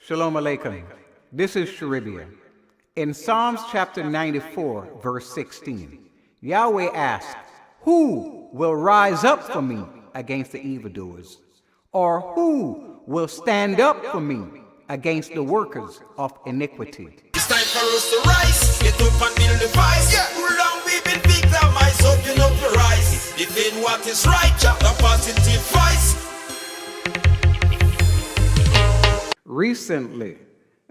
Shalom Aleichem. This is Sharibia. In Psalms chapter 94, verse 16, Yahweh asks, "Who will rise up for me against the evildoers? Or who will stand up for me against the workers of iniquity?" It's time for us to rise, get up and build the vice. Too long we've been victimized, open up your eyes. Defend what is right, the positive vice. Recently,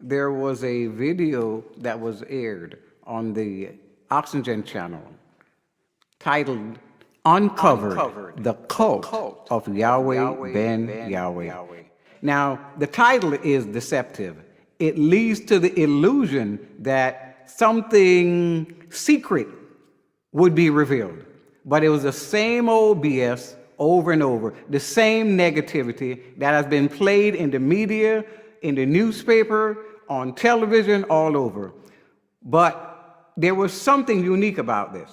there was a video that was aired on the Oxygen channel titled Uncovered, the Cult of Yahweh Ben Yahweh. Now, the title is deceptive. It leads to the illusion that something secret would be revealed. But it was the same old BS over and over, the same negativity that has been played in the media, in the newspaper, on television, all over. But there was something unique about this.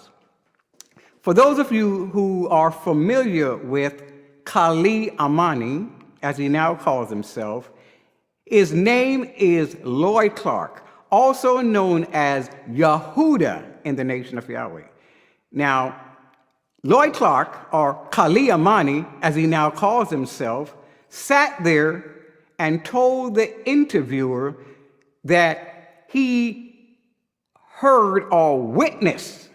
For those of you who are familiar with Kali Amani, as he now calls himself, his name is Lloyd Clark, also known as Yehuda in the nation of Yahweh. Now, Lloyd Clark, or Kali Amani, as he now calls himself, sat there and told the interviewer that he heard or witnessed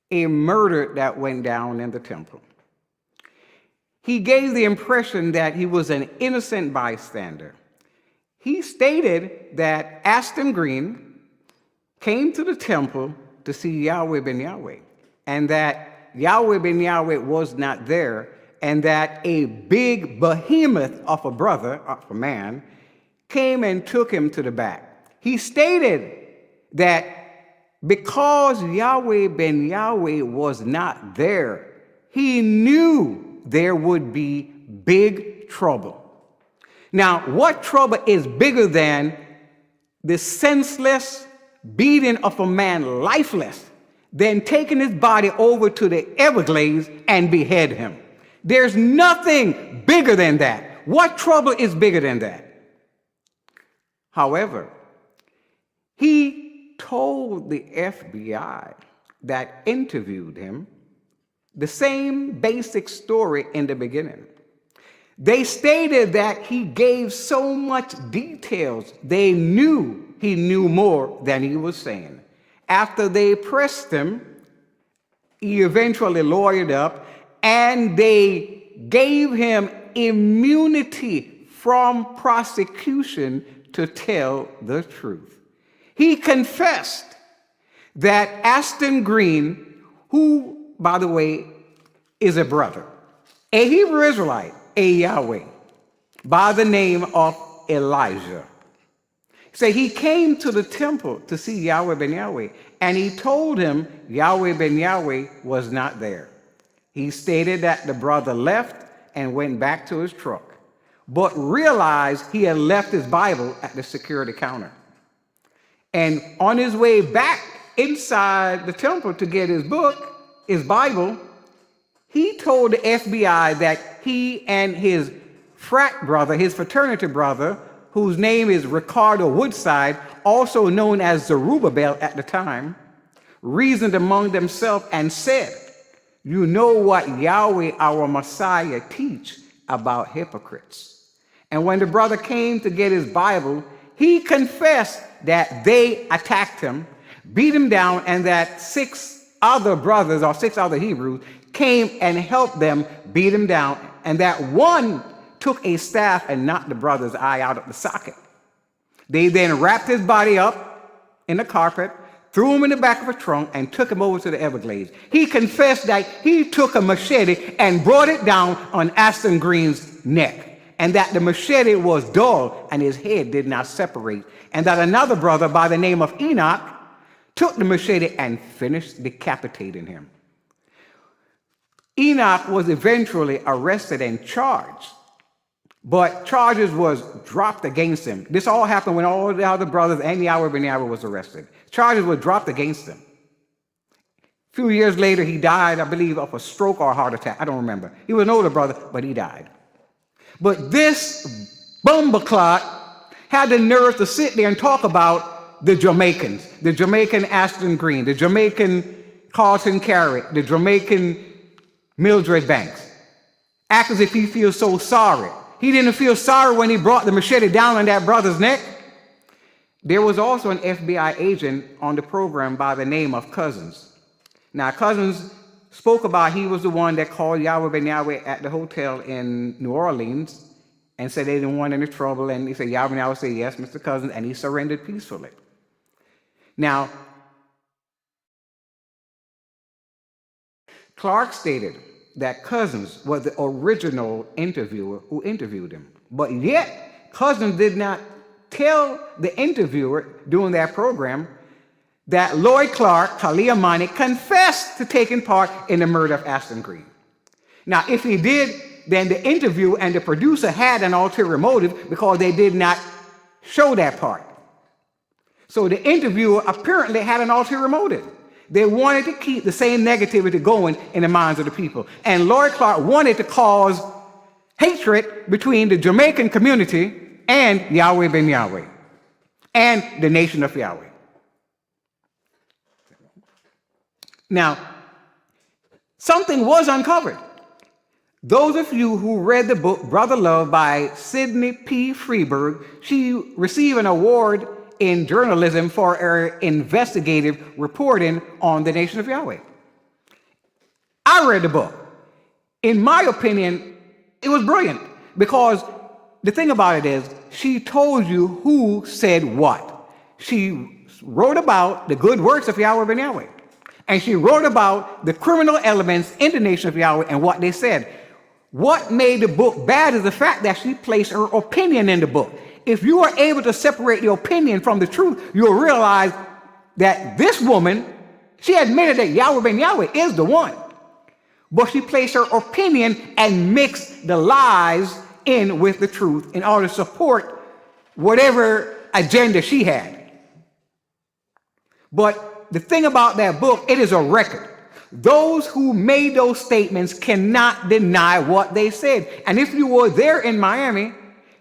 a murder that went down in the temple. He gave the impression that he was an innocent bystander. He stated that Aston Green came to the temple to see Yahweh Ben Yahweh, and that Yahweh Ben Yahweh was not there, and that a big behemoth of a brother, of a man, came and took him to the back. He stated that because Yahweh Ben Yahweh was not there, he knew there would be big trouble. Now, what trouble is bigger than the senseless beating of a man lifeless, than taking his body over to the Everglades and behead him? There's nothing bigger than that. What trouble is bigger than that? However, he told the FBI that interviewed him the same basic story in the beginning. They stated that he gave so much details, they knew he knew more than he was saying. After they pressed him, he eventually lawyered up, and they gave him immunity from prosecution to tell the truth. He confessed that Aston Green, who, by the way, is a brother, a Hebrew Israelite, a Yahweh, by the name of Elijah. So he came to the temple to see Yahweh Ben Yahweh, and he told him Yahweh Ben Yahweh was not there. He stated that the brother left and went back to his truck, but realized he had left his Bible at the security counter. And on his way back inside the temple to get his book, his Bible, he told the FBI that he and his frat brother, his fraternity brother, whose name is Ricardo Woodside, also known as Zerubbabel at the time, reasoned among themselves and said, "You know what Yahweh, our Messiah, teach about hypocrites." And when the brother came to get his Bible, he confessed that they attacked him, beat him down, and that 6 other brothers or 6 other Hebrews came and helped them beat him down, and that one took a staff and knocked the brother's eye out of the socket. They then wrapped his body up in the carpet, threw him in the back of a trunk, and took him over to the Everglades. He confessed that he took a machete and brought it down on Aston Green's neck, and that the machete was dull and his head did not separate, and that another brother by the name of Enoch took the machete and finished decapitating him. Enoch was eventually arrested and charged, but charges was dropped against him. This all happened when all the other brothers and Yahweh Ben Yahweh was arrested. Charges were dropped against him. A few years later, he died, I believe, of a stroke or a heart attack. I don't remember. He was an older brother, but he died. But this bumbleclot had the nerve to sit there and talk about the Jamaicans, the Jamaican Aston Green, the Jamaican Carlton Carrick, the Jamaican Mildred Banks. Act as if he feels so sorry. He didn't feel sorry when he brought the machete down on that brother's neck. There was also an FBI agent on the program by the name of Cousins. Now, Cousins spoke about he was the one that called Yahweh ben Yahweh at the hotel in New Orleans and said they didn't want any trouble. And he said, Yahweh ben Yahweh said, yes, Mr. Cousins, and he surrendered peacefully. Now, Clark stated that Cousins was the original interviewer who interviewed him. But yet, Cousins did not tell the interviewer during that program that Lloyd Clark, Talia Mani, confessed to taking part in the murder of Aston Green. Now, if he did, then the interviewer and the producer had an ulterior motive because they did not show that part. So the interviewer apparently had an ulterior motive. They wanted to keep the same negativity going in the minds of the people. And Lloyd Clark wanted to cause hatred between the Jamaican community and Yahweh ben Yahweh and the nation of Yahweh. Now, something was uncovered. Those of you who read the book Brother Love by Sidney P. Freeberg, she received an award in journalism for her investigative reporting on the nation of Yahweh. I read the book. In my opinion, it was brilliant because the thing about it is she told you who said what. She wrote about the good works of Yahweh ben Yahweh. And she wrote about the criminal elements in the nation of Yahweh and what they said. What made the book bad is the fact that she placed her opinion in the book. If you are able to separate the opinion from the truth, you'll realize that this woman, she admitted that Yahweh ben Yahweh is the one. But she placed her opinion and mixed the lies in with the truth in order to support whatever agenda she had. But the thing about that book, it is a record. Those who made those statements cannot deny what they said. And if you were there in Miami,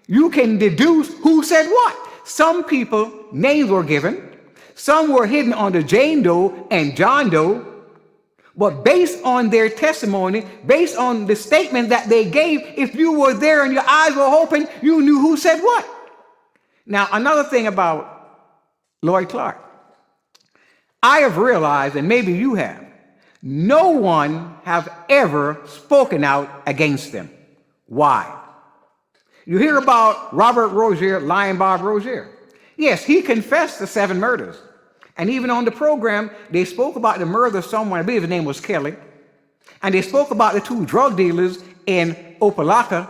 you can deduce who said what. Some people, names were given. Some were hidden under Jane Doe and John Doe. But based on their testimony, based on the statement that they gave, if you were there and your eyes were open, you knew who said what. Now, another thing about Lloyd Clark. I have realized, and maybe you have, no one have ever spoken out against them. Why? You hear about Robert Rozier, Lion Bob Rozier. Yes, he confessed to 7 murders. And even on the program, they spoke about the murder of someone, I believe his name was Kelly. And they spoke about the 2 drug dealers in Opelika.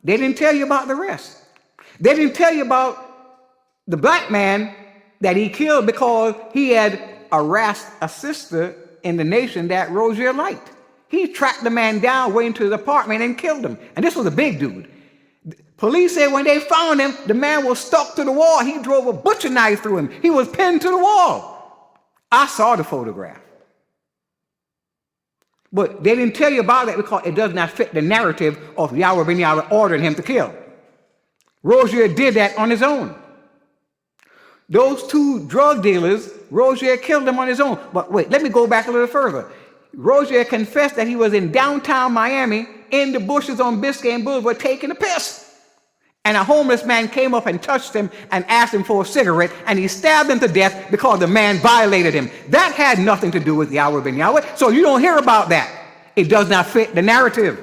They didn't tell you about the rest. They didn't tell you about the black man that he killed because he had harassed a sister in the nation that Rozier liked. He tracked the man down, went into his apartment and killed him. And this was a big dude. Police said when they found him, the man was stuck to the wall. He drove a butcher knife through him. He was pinned to the wall. I saw the photograph. But they didn't tell you about that because it does not fit the narrative of Yahweh ben Yahweh ordering him to kill. Rozier did that on his own. Those 2 drug dealers, Rozier killed them on his own. But wait, let me go back a little further. Rozier confessed that he was in downtown Miami in the bushes on Biscayne Boulevard taking a piss. And a homeless man came up and touched him and asked him for a cigarette, and he stabbed him to death because the man violated him. That had nothing to do with Yahweh ben Yahweh, so you don't hear about that. It does not fit the narrative.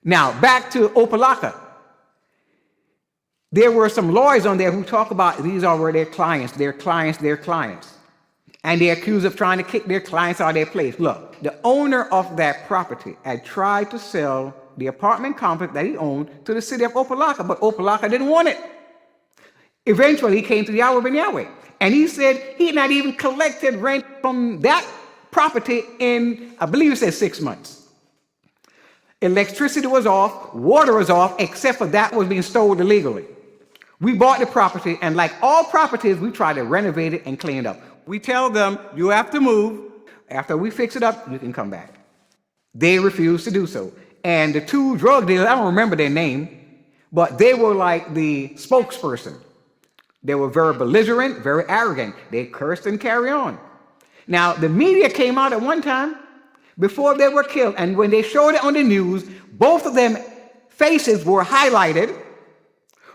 Now, back to Opelika. There were some lawyers on there who talk about these are their clients, their clients, their clients. And they're accused of trying to kick their clients out of their place. Look, the owner of that property had tried to sell the apartment complex that he owned to the city of Opelika, but Opelika didn't want it. Eventually, he came to Yahweh ben Yahweh, and he said he had not even collected rent from that property in, I believe it said 6 months. Electricity was off, water was off, except for that was being stolen illegally. We bought the property, and like all properties, we try to renovate it and clean it up. We tell them, you have to move. After we fix it up, you can come back. They refused to do so. And the 2 drug dealers, I don't remember their name, But they were like the spokesperson. They were very belligerent, very arrogant. They cursed and carry on. Now, the media came out at one time before they were killed, and when they showed it on the news, both of them faces were highlighted.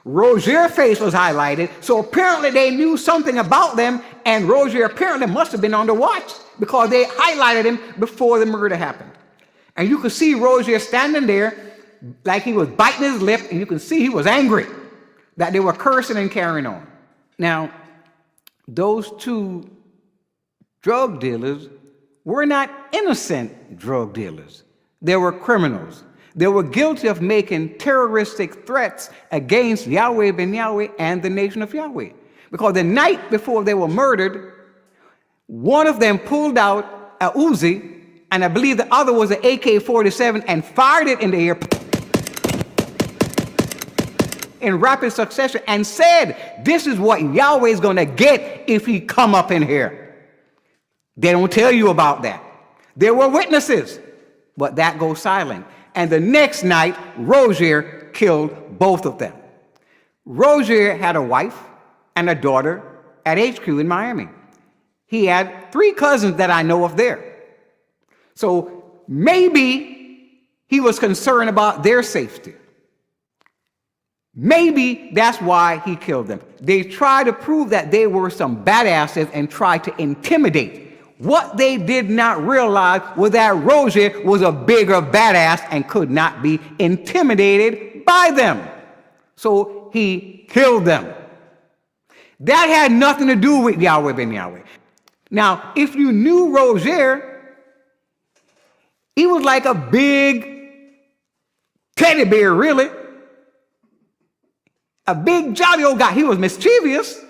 Rozier's face was highlighted, so apparently they knew something about them, and Rozier apparently must have been on the watch because they highlighted him before the murder happened. And you could see Rozier standing there like he was biting his lip, and you can see he was angry that they were cursing and carrying on. Now, those two drug dealers were not innocent drug dealers. They were criminals. They were guilty of making terroristic threats against Yahweh ben Yahweh and the nation of Yahweh. Because the night before they were murdered, one of them pulled out a Uzi, and I believe the other was an AK-47, and fired it in the air in rapid succession and said, "This is what Yahweh is going to get if he come up in here." They don't tell you about that. There were witnesses, but that goes silent. And the next night, Rozier killed both of them. Rozier had a wife and a daughter at HQ in Miami. He had 3 cousins that I know of there. So maybe he was concerned about their safety. Maybe that's why he killed them. They tried to prove that they were some badasses and tried to intimidate. What they did not realize was that Rozier was a bigger badass and could not be intimidated by them. So he killed them. That had nothing to do with Yahweh ben Yahweh. Now, if you knew Rozier, he was like a big teddy bear, really. A big jolly old guy. He was mischievous.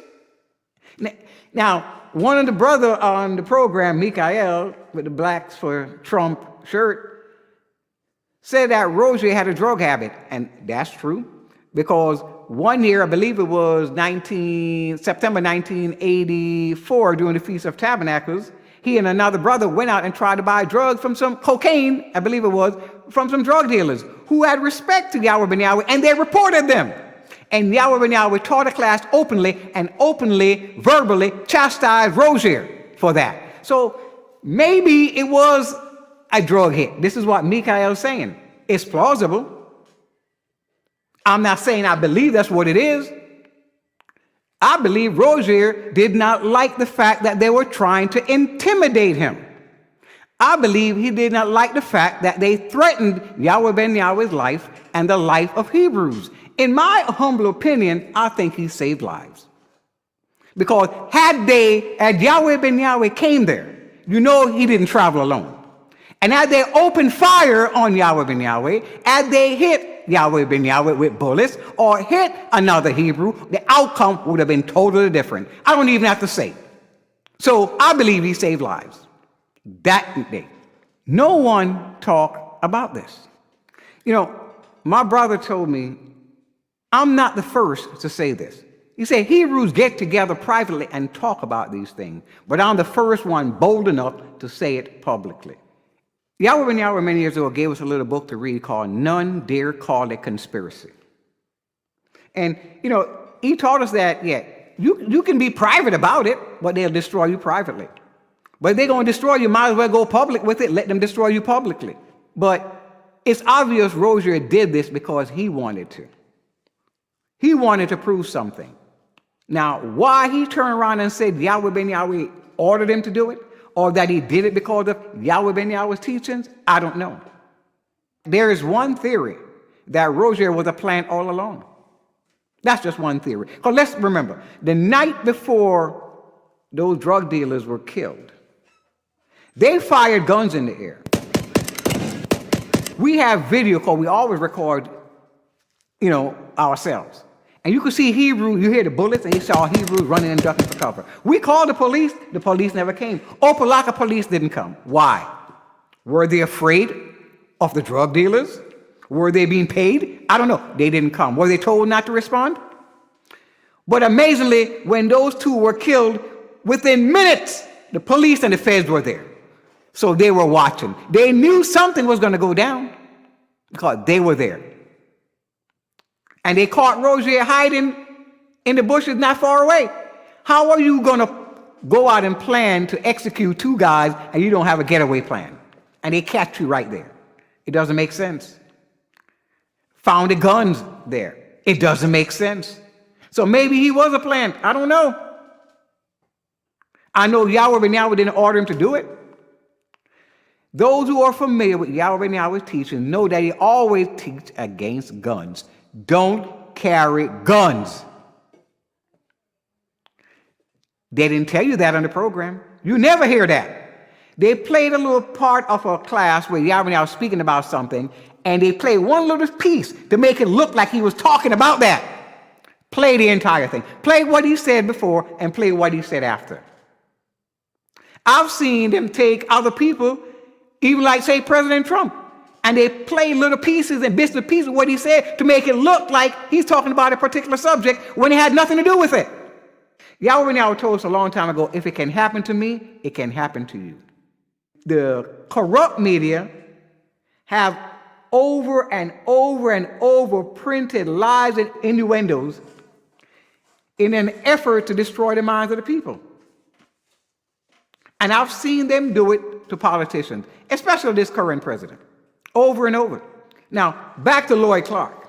Now, one of the brother on the program, Mikael, with the Blacks for Trump shirt, said that Rozier had a drug habit, and that's true, because one year, I believe it was September 1984, during the Feast of Tabernacles, he and another brother went out and tried to buy drugs from some cocaine, I believe it was, from some drug dealers who had respect to Yahweh ben Yahweh, and they reported them. And Yahweh ben Yahweh taught a class openly and openly, verbally chastised Rozier for that. So maybe it was a drug hit. This is what Mikael is saying. It's plausible. I'm not saying I believe that's what it is. I believe Rozier did not like the fact that they were trying to intimidate him. I believe he did not like the fact that they threatened Yahweh ben Yahweh's life and the life of Hebrews. In my humble opinion, I think he saved lives. Because had Yahweh ben Yahweh came there, you know he didn't travel alone. And had they opened fire on Yahweh ben Yahweh, had they hit Yahweh ben Yahweh with bullets or hit another Hebrew, the outcome would have been totally different. I don't even have to say. So I believe he saved lives that day. No one talked about this. You know, my brother told me, I'm not the first to say this. He said Hebrews get together privately and talk about these things, but I'm the first one bold enough to say it publicly. Yahweh ben Yahweh many years ago gave us a little book to read called None Dare Call It Conspiracy. And, you know, he taught us that, you can be private about it, but they'll destroy you privately. But if they're going to destroy you, might as well go public with it. Let them destroy you publicly. But it's obvious Rozier did this because he wanted to. He wanted to prove something. Now, why he turned around and said Yahweh ben Yahweh ordered him to do it, or that he did it because of Yahweh ben Yahweh's teachings, I don't know. There is one theory that Rozier was a plant all along. That's just one theory. Because let's remember, the night before those drug dealers were killed, they fired guns in the air. We have video because we always record, ourselves. And you could see Hebrew, you hear the bullets, and you saw Hebrews running and ducking for cover. We called the police never came. Opelika police didn't come. Why? Were they afraid of the drug dealers? Were they being paid? I don't know. They didn't come. Were they told not to respond? But amazingly, when those two were killed, within minutes, the police and the feds were there. So they were watching. They knew something was going to go down because they were there. And they caught Rozier hiding in the bushes not far away. How are you going to go out and plan to execute 2 guys and you don't have a getaway plan? And they catch you right there. It doesn't make sense. Found the guns there. It doesn't make sense. So maybe he was a plan. I don't know. I know Yahweh ben Yahweh didn't order him to do it. Those who are familiar with Yahweh ben Yahweh's teaching know that he always teaches against guns. Don't carry guns. They didn't tell you that on the program. You never hear that. They played a little part of a class where Yahweh ben Yahweh was speaking about something, and they played one little piece to make it look like he was talking about that. Play the entire thing. Play what he said before and play what he said after. I've seen them take other people, even like, say, President Trump, and they play little pieces and bits and pieces of what he said to make it look like he's talking about a particular subject when it had nothing to do with it. Yahweh ben Yahweh told us a long time ago, if it can happen to me, it can happen to you. The corrupt media have over and over and over printed lies and innuendos in an effort to destroy the minds of the people. And I've seen them do it to politicians, especially this current president, over and over. Now, back to Lloyd Clark.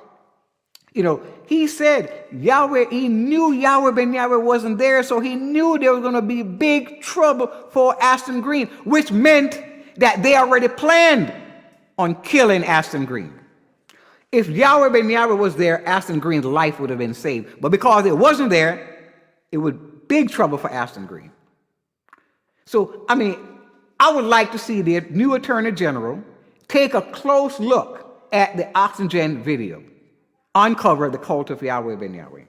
You know, he said he knew Yahweh ben Yahweh wasn't there, so he knew there was going to be big trouble for Aston Green, which meant that they already planned on killing Aston Green. If Yahweh ben Yahweh was there, Aston Green's life would have been saved. But because it wasn't there, it was big trouble for Aston Green. So, I would like to see the new Attorney General take a close look at the Oxygen video, uncover the cult of Yahweh ben Yahweh,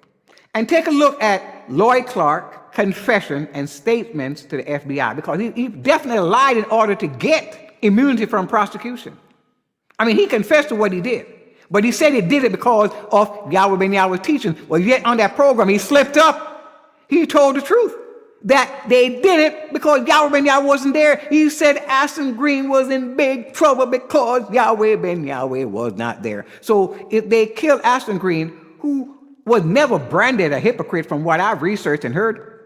and take a look at Lloyd Clark's confession and statements to the FBI, because he definitely lied in order to get immunity from prosecution. He confessed to what he did, but he said he did it because of Yahweh ben Yahweh's teaching. Well, yet on that program, he slipped up. He told the truth, that they did it because Yahweh ben Yahweh wasn't there. He said Aston Green was in big trouble because Yahweh ben Yahweh was not there. So if they killed Aston Green, who was never branded a hypocrite from what I've researched and heard,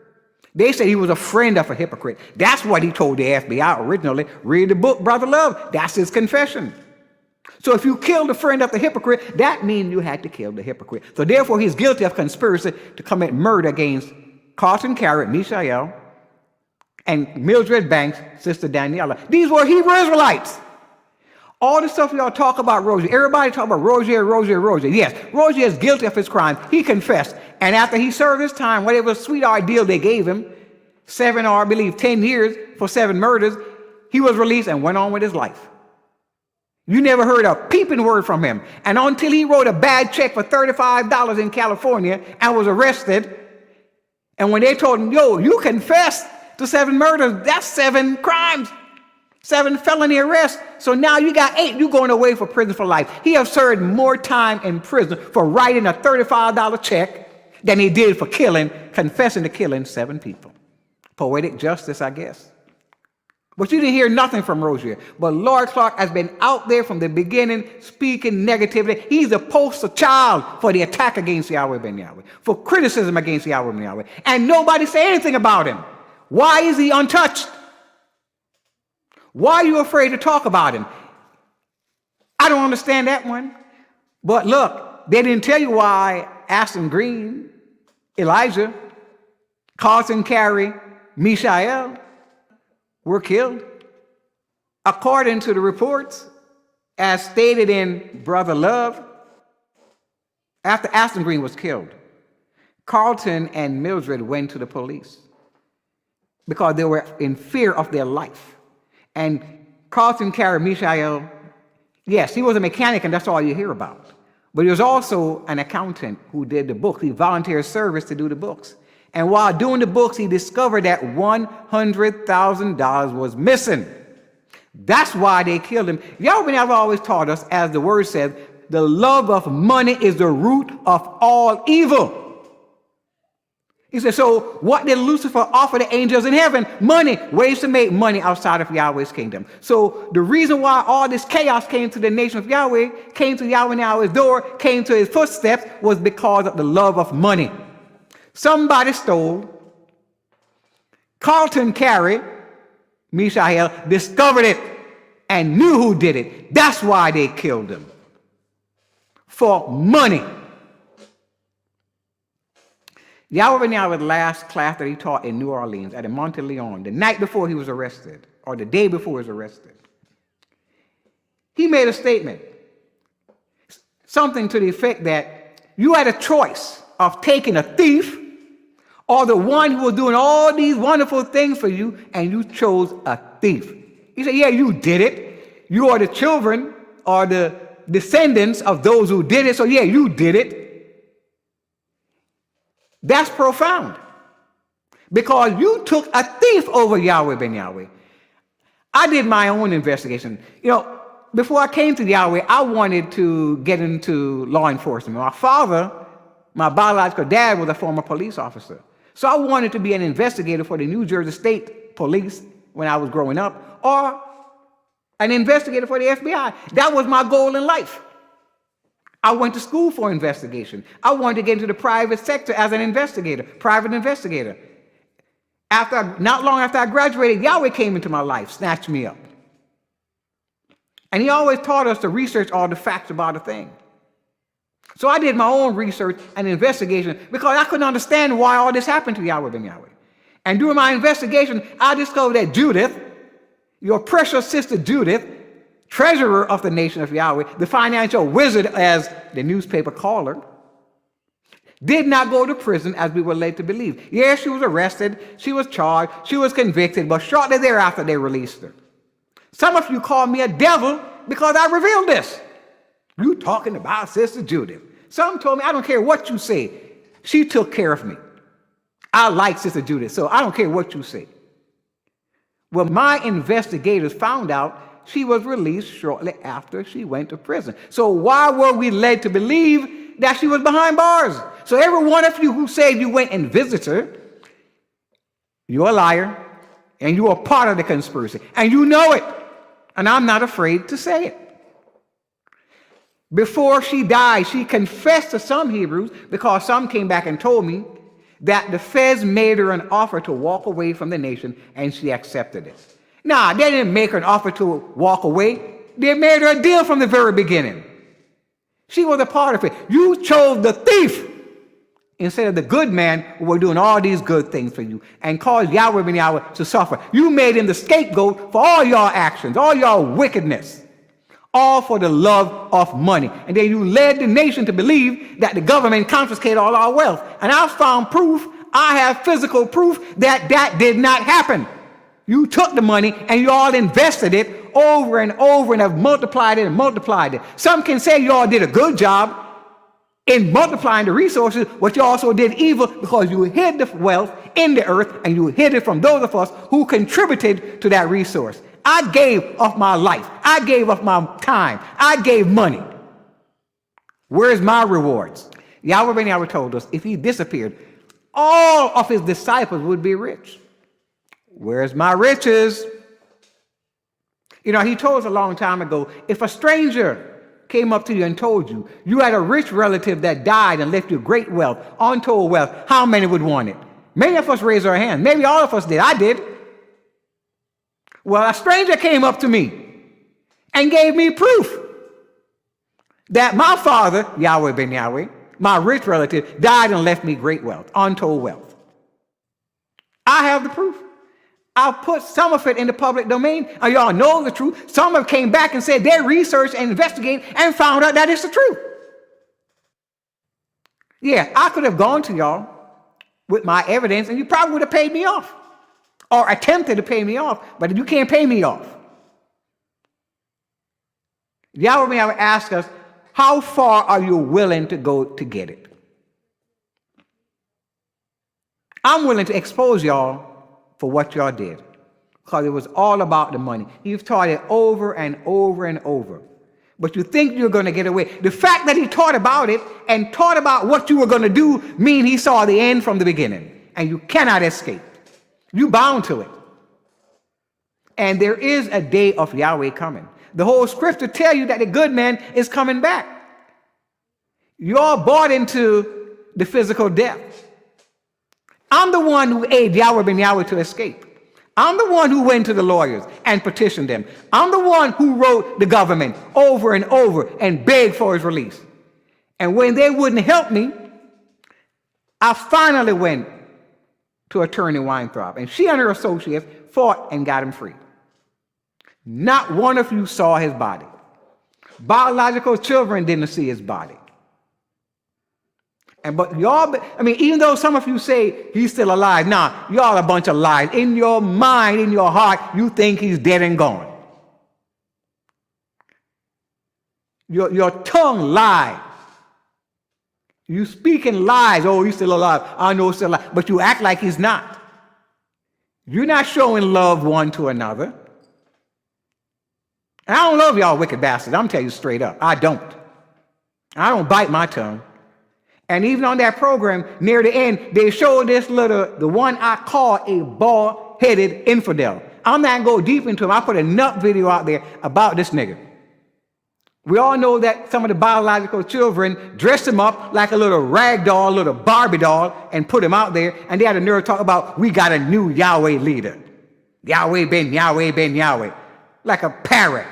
they said he was a friend of a hypocrite. That's what he told the FBI originally. Read the book, Brother Love. That's his confession. So if you killed a friend of the hypocrite, that means you had to kill the hypocrite. So therefore, he's guilty of conspiracy to commit murder against Carlton Carrot, Mishael, and Mildred Banks, Sister Daniela. These were Hebrew Israelites. All the stuff y'all talk about Rozier, everybody talk about Rozier. Yes, Rozier is guilty of his crime. He confessed. And after he served his time, whatever sweet ordeal they gave him, 7 or I believe 10 years for 7 murders, he was released and went on with his life. You never heard a peeping word from him. And until he wrote a bad check for $35 in California and was arrested, and when they told him, yo, you confessed to 7 murders, that's 7 crimes, 7 felony arrests. So now you got 8, you're going away for prison for life. He has served more time in prison for writing a $35 check than he did for confessing to killing 7 people. Poetic justice, I guess. But you didn't hear nothing from Rozier. But Lloyd Clark has been out there from the beginning speaking negativity. He's a poster child for the attack against Yahweh ben Yahweh, for criticism against Yahweh ben Yahweh. And nobody said anything about him. Why is he untouched? Why are you afraid to talk about him? I don't understand that one. But look, they didn't tell you why Aston Green, Elijah, Carlton Carey, Mishael were killed. According to the reports, as stated in Brother Love, after Aston Green was killed, Carlton and Mildred went to the police because they were in fear of their life. And Carlton carried Mishael. Yes, he was a mechanic, and that's all you hear about. But he was also an accountant who did the books. He volunteered service to do the books. And while doing the books, he discovered that $100,000 was missing. That's why they killed him. Yahweh have always taught us, as the word says, the love of money is the root of all evil. He said, so what did Lucifer offer the angels in heaven? Money, ways to make money outside of Yahweh's kingdom. So the reason why all this chaos came to the nation of Yahweh, came to Yahweh and Yahweh's door, came to his footsteps, was because of the love of money. Somebody stole. Carlton Carey, Mishael, discovered it and knew who did it. That's why they killed him. For money. Yahweh and Yahweh's last class that he taught in New Orleans at the Monte Leon, the night before he was arrested, or the day before he was arrested, he made a statement, something to the effect that you had a choice of taking a thief or the one who was doing all these wonderful things for you, and you chose a thief. He said, yeah, you did it. You are the children or the descendants of those who did it, so yeah, you did it. That's profound. Because you took a thief over Yahweh ben Yahweh. I did my own investigation. Before I came to Yahweh, I wanted to get into law enforcement. My father, my biological dad, was a former police officer. So I wanted to be an investigator for the New Jersey State Police when I was growing up, or an investigator for the FBI. That was my goal in life. I went to school for investigation. I wanted to get into the private sector as an investigator, private investigator. Not long after I graduated, Yahweh came into my life, snatched me up. And he always taught us to research all the facts about a thing. So I did my own research and investigation because I couldn't understand why all this happened to Yahweh ben Yahweh. And during my investigation, I discovered that Judith, your precious sister Judith, treasurer of the nation of Yahweh, the financial wizard, as the newspaper called her, did not go to prison as we were led to believe. Yes, she was arrested, she was charged, she was convicted, but shortly thereafter they released her. Some of you call me a devil because I revealed this. You talking about Sister Judith. Some told me, I don't care what you say. She took care of me. I like Sister Judith, so I don't care what you say. Well, my investigators found out she was released shortly after she went to prison. So why were we led to believe that she was behind bars? So every one of you who said you went and visited her, you're a liar, and you are part of the conspiracy. And you know it. And I'm not afraid to say it. Before she died, she confessed to some Hebrews, because some came back and told me that the feds made her an offer to walk away from the nation, and she accepted it. Nah, they didn't make her an offer to walk away. They made her a deal from the very beginning. She was a part of it. You chose the thief instead of the good man who was doing all these good things for you, and caused Yahweh ben Yahweh to suffer. You made him the scapegoat for all your actions, all your wickedness, all for the love of money. And then you led the nation to believe that the government confiscated all our wealth. And I found proof, I have physical proof that that did not happen. You took the money and you all invested it over and over and have multiplied it and multiplied it. Some can say you all did a good job in multiplying the resources, but you also did evil because you hid the wealth in the earth and you hid it from those of us who contributed to that resource. I gave of my life. I gave of my time. I gave money. Where's my rewards? Yahweh ben Yahweh told us if he disappeared, all of his disciples would be rich. Where's my riches? He told us a long time ago, if a stranger came up to you and told you you had a rich relative that died and left you great wealth, untold wealth, how many would want it? Many of us raised our hands. Maybe all of us did. I did. Well, a stranger came up to me and gave me proof that my father, Yahweh ben Yahweh, my rich relative, died and left me great wealth, untold wealth. I have the proof. I'll put some of it in the public domain, and y'all know the truth. Some have came back and said they researched and investigated and found out that it's the truth. Yeah, I could have gone to y'all with my evidence, and you probably would have paid me off or attempted to pay me off, but you can't pay me off. Yahweh may ask us, how far are you willing to go to get it? I'm willing to expose y'all for what y'all did, because it was all about the money. You've taught it over and over and over, but you think you're going to get away. The fact that he taught about it and taught about what you were going to do mean he saw the end from the beginning. and you cannot escape. You bound to it. And there is a day of Yahweh coming. The whole scripture tell you that the good man is coming back. You're bought into the physical death. I'm the one who aided Yahweh ben Yahweh to escape. I'm the one who went to the lawyers and petitioned them. I'm the one who wrote the government over and over and begged for his release. And when they wouldn't help me, I finally went to Attorney Weintraub, and she and her associates fought and got him free. Not one of you saw his body. Biological children didn't see his body. But y'all, even though some of you say he's still alive, nah, y'all a bunch of lies. In your mind, in your heart, you think he's dead and gone. Your tongue lies. You speak in lies. Oh, he's still alive. I know he's still alive. But you act like he's not. You're not showing love one to another. And I don't love y'all wicked bastards. I'm telling you straight up. I don't bite my tongue. And even on that program, near the end, they showed this the one I call a bald-headed infidel. I'm not going to go deep into him. I put enough video out there about this nigga. We all know that some of the biological children dressed him up like a little rag doll, little Barbie doll, and put him out there. And they had a nerve to talk about, we got a new Yahweh leader. Yahweh ben Yahweh ben Yahweh. Like a parrot.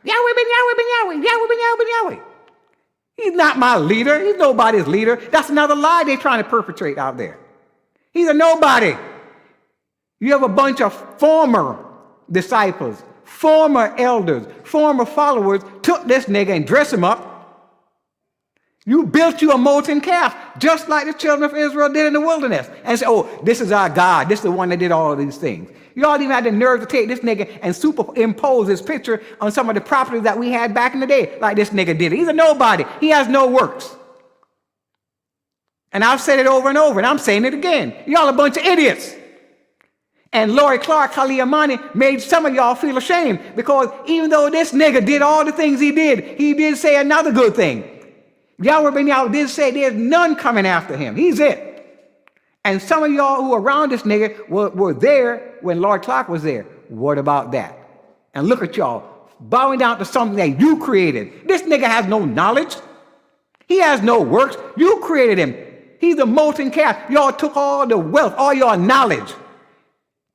Yahweh ben Yahweh ben Yahweh. Yahweh ben Yahweh ben Yahweh. He's not my leader. He's nobody's leader. That's another lie they're trying to perpetrate out there. He's a nobody. You have a bunch of former disciples, former elders, former followers, took this nigga and dressed him up. You built you a molten calf, just like the children of Israel did in the wilderness. And say, oh, this is our God. This is the one that did all of these things. Y'all even had the nerve to take this nigga and superimpose his picture on some of the properties that we had back in the day, like this nigga did. He's a nobody. He has no works. And I've said it over and over, and I'm saying it again. Y'all a bunch of idiots. And Lori Clark, Khalil Amani, made some of y'all feel ashamed because even though this nigga did all the things he did say another good thing. Yahweh ben Yahweh did say there's none coming after him. He's it. And some of y'all who were around this nigga were there when Lord Clark was there. What about that? And look at y'all bowing down to something that you created. This nigga has no knowledge. He has no works. You created him. He's a molten calf. Y'all took all the wealth, all your knowledge,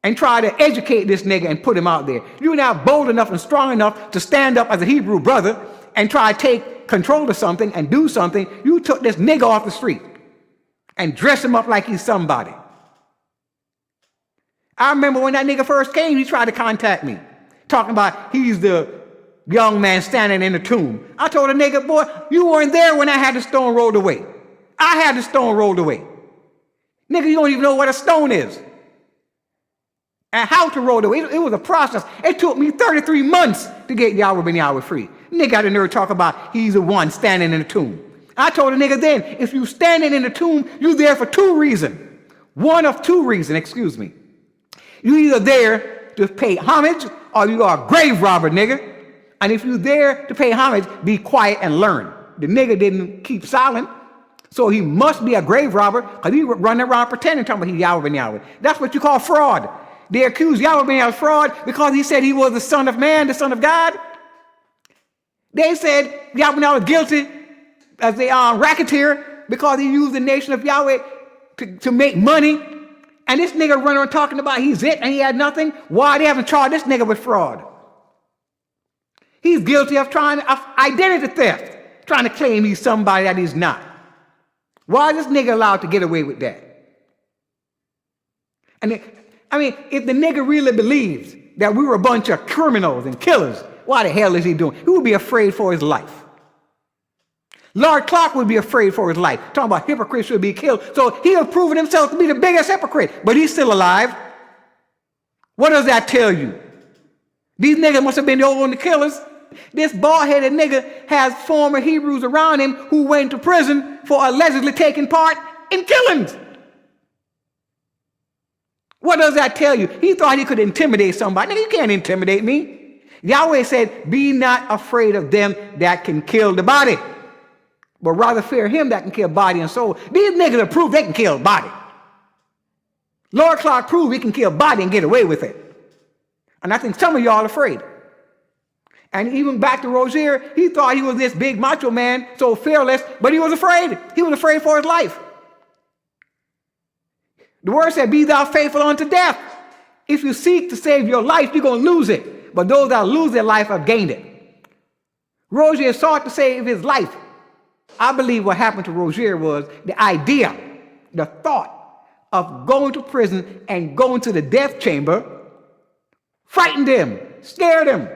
and tried to educate this nigga and put him out there. You're not bold enough and strong enough to stand up as a Hebrew brother and try to take control of something and do something. You took this nigga off the street and dressed him up like he's somebody. I remember when that nigga first came, he tried to contact me, talking about he's the young man standing in the tomb. I told the nigga, boy, you weren't there when I had the stone rolled away. I had the stone rolled away. Nigga, you don't even know what a stone is and how to roll it away. It was a process. It took me 33 months to get Yahweh ben Yahweh free. Nigga got the nerve to talk about he's the one standing in the tomb. I told the nigga then, if you standing in the tomb, you there for two reasons. One of two reasons, excuse me. You either there to pay homage or you are a grave robber, nigga. And if you there to pay homage, be quiet and learn. The nigga didn't keep silent, so he must be a grave robber because he running around pretending talking about he's Yahweh ben Yahweh. That's what you call fraud. They accused Yahweh ben Yahweh of fraud because he said he was the son of man, the son of God. They said Yahweh ben Yahweh was guilty as a racketeer because he used the nation of Yahweh to make money. And this nigga running around talking about he's it and he had nothing. Why they haven't charged this nigga with fraud? He's guilty of identity theft, trying to claim he's somebody that he's not. Why is this nigga allowed to get away with that? And if the nigga really believes that we were a bunch of criminals and killers, why the hell is he doing? He would be afraid for his life. Lord Clark would be afraid for his life. Talking about hypocrites should be killed. So he has proven himself to be the biggest hypocrite, but he's still alive. What does that tell you? These niggas must have been the old killers. This bald-headed nigga has former Hebrews around him who went to prison for allegedly taking part in killings. What does that tell you? He thought he could intimidate somebody. Nigga, you can't intimidate me. Yahweh said, be not afraid of them that can kill the body, but rather fear him that can kill body and soul. These niggas are proof they can kill body. Lord Clark proved he can kill a body and get away with it. And I think some of y'all are afraid. And even back to Rozier, he thought he was this big macho man, so fearless, but he was afraid. He was afraid for his life. The word said, be thou faithful unto death. If you seek to save your life, you're going to lose it. But those that lose their life have gained it. Rozier sought to save his life. I believe what happened to Rozier was the idea, the thought of going to prison and going to the death chamber frightened him, scared him.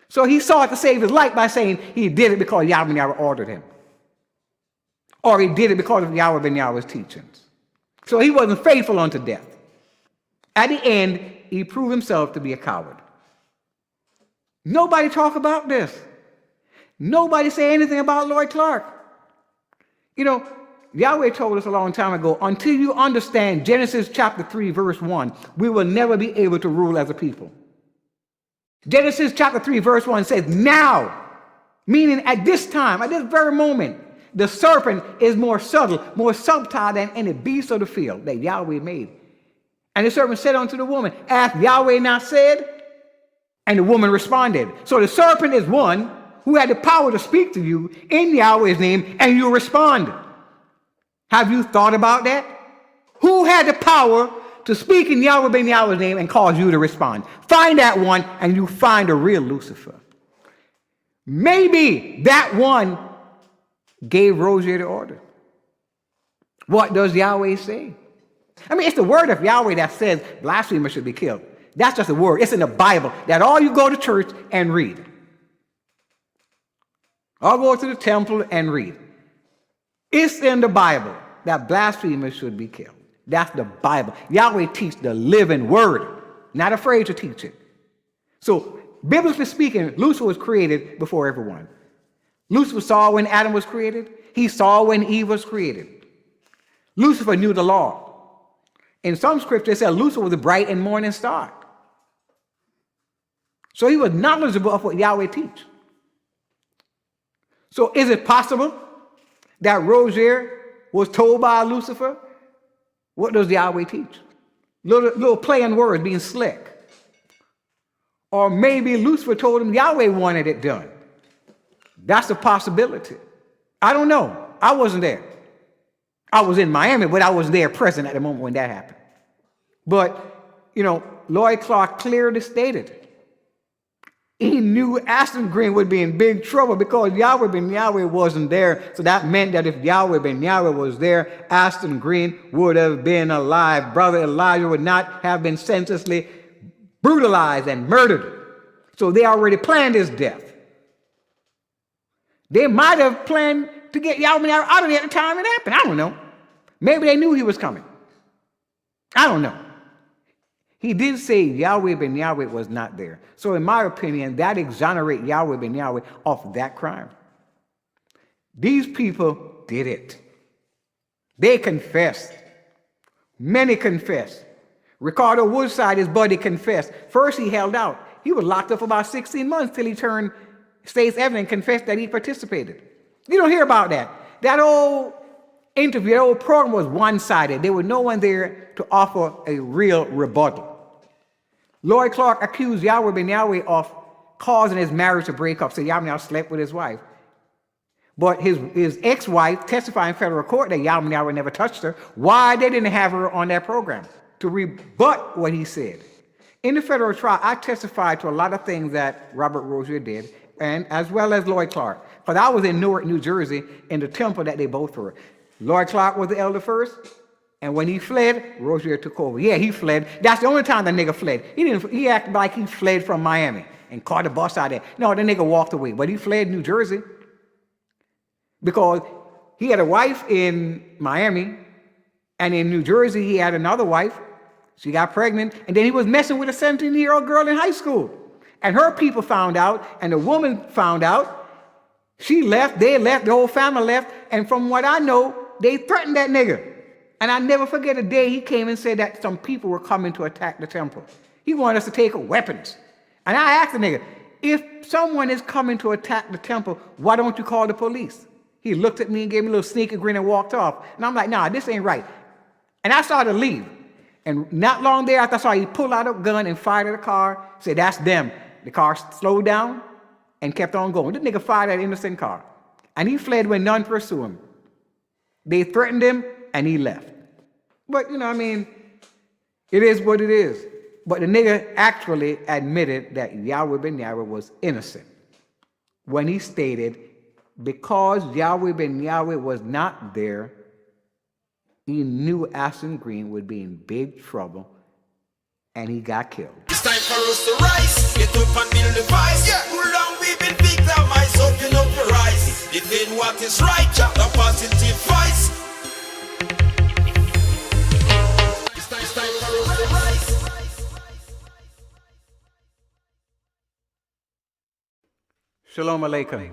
So he sought to save his life by saying he did it because Yahweh ben Yahweh ordered him. Or he did it because of Yahweh ben Yahweh's teachings. So he wasn't faithful unto death. At the end, he proved himself to be a coward. Nobody talk about this. Nobody say anything about Lloyd Clark. You know, Yahweh told us a long time ago, until you understand Genesis chapter 3, verse 1, we will never be able to rule as a people. Genesis chapter 3, verse 1 says, now, meaning at this time, at this very moment, the serpent is more subtle, more subtle than any beast of the field that Yahweh made. And the serpent said unto the woman, hath Yahweh not said? And the woman responded. So the serpent is one who had the power to speak to you in Yahweh's name, and you respond. Have you thought about that? Who had the power to speak in Yahweh ben Yahweh's name and cause you to respond? Find that one, and you find a real Lucifer. Maybe that one gave Rozier the order. What does Yahweh say? I mean, it's the word of Yahweh that says blasphemers should be killed. That's just a word. It's in the Bible that all you go to church and read. I'll go to the temple and read. It's in the Bible that blasphemers should be killed. That's the Bible. Yahweh teaches the living word, not afraid to teach it. So, biblically speaking, Lucifer was created before everyone. Lucifer saw when Adam was created. He saw when Eve was created. Lucifer knew the law. In some scriptures, it said Lucifer was a bright and morning star. So he was knowledgeable of what Yahweh teaches. So is it possible that Rozier was told by Lucifer, what does Yahweh teach? Little play on words, being slick. Or maybe Lucifer told him Yahweh wanted it done. That's a possibility. I don't know. I wasn't there. I was in Miami, but I was there present at the moment when that happened. But, you know, Lloyd Clark clearly stated he knew Aston Green would be in big trouble because Yahweh ben Yahweh wasn't there. So that meant that if Yahweh ben Yahweh was there, Aston Green would have been alive. Brother Elijah would not have been senselessly brutalized and murdered. So they already planned his death. They might have planned to get Yahweh ben Yahweh out of there at the time it happened. I don't know. Maybe they knew he was coming. I don't know. He did say Yahweh ben Yahweh was not there. So in my opinion, that exonerates Yahweh ben Yahweh of that crime. These people did it. They confessed. Many confessed. Ricardo Woodside, his buddy, confessed. First he held out. He was locked up for about 16 months till he turned state's evidence and confessed that he participated. You don't hear about that. That old interview, that old program was one-sided. There was no one there to offer a real rebuttal. Lloyd Clark accused Yahweh ben Yahweh of causing his marriage to break up. So Yahweh ben Yahweh slept with his wife. But his ex-wife testified in federal court that Yahweh ben Yahweh never touched her. Why they didn't have her on that program? To rebut what he said. In the federal trial, I testified to a lot of things that Robert Rozier did, and as well as Lloyd Clark. Because I was in Newark, New Jersey, in the temple that they both were. Lloyd Clark was the elder first, and when he fled, Rozier took over. Yeah, he fled. That's the only time the nigga fled. He acted like he fled from Miami and caught a bus out there. No, the nigga walked away, but he fled New Jersey because he had a wife in Miami, and in New Jersey he had another wife. She got pregnant, and then he was messing with a 17-year-old girl in high school. And her people found out, and the woman found out. She left, they left, the whole family left, and from what I know, they threatened that nigga. And I never forget a day he came and said that some people were coming to attack the temple. He wanted us to take weapons. And I asked the nigga, if someone is coming to attack the temple, why don't you call the police? He looked at me and gave me a little sneaky grin and walked off. And I'm like, nah, this ain't right. And I started to leave. And not long thereafter, I saw he pull out a gun and fired at the car. Said, that's them. The car slowed down and kept on going. This nigga fired at an innocent car. And he fled when none pursued him. They threatened him and he left. But, you know, I mean, it is what it is. But the nigga actually admitted that Yahweh ben Yahweh was innocent when he stated, because Yahweh ben Yahweh was not there, he knew Ashton Green would be in big trouble, and he got killed. It's time for us to rise, get up and build the vice. Yeah. Too long we've been victimized, open up your eyes. Defend what is right, the positive vice. It's time for us to rise. Shalom Aleichem.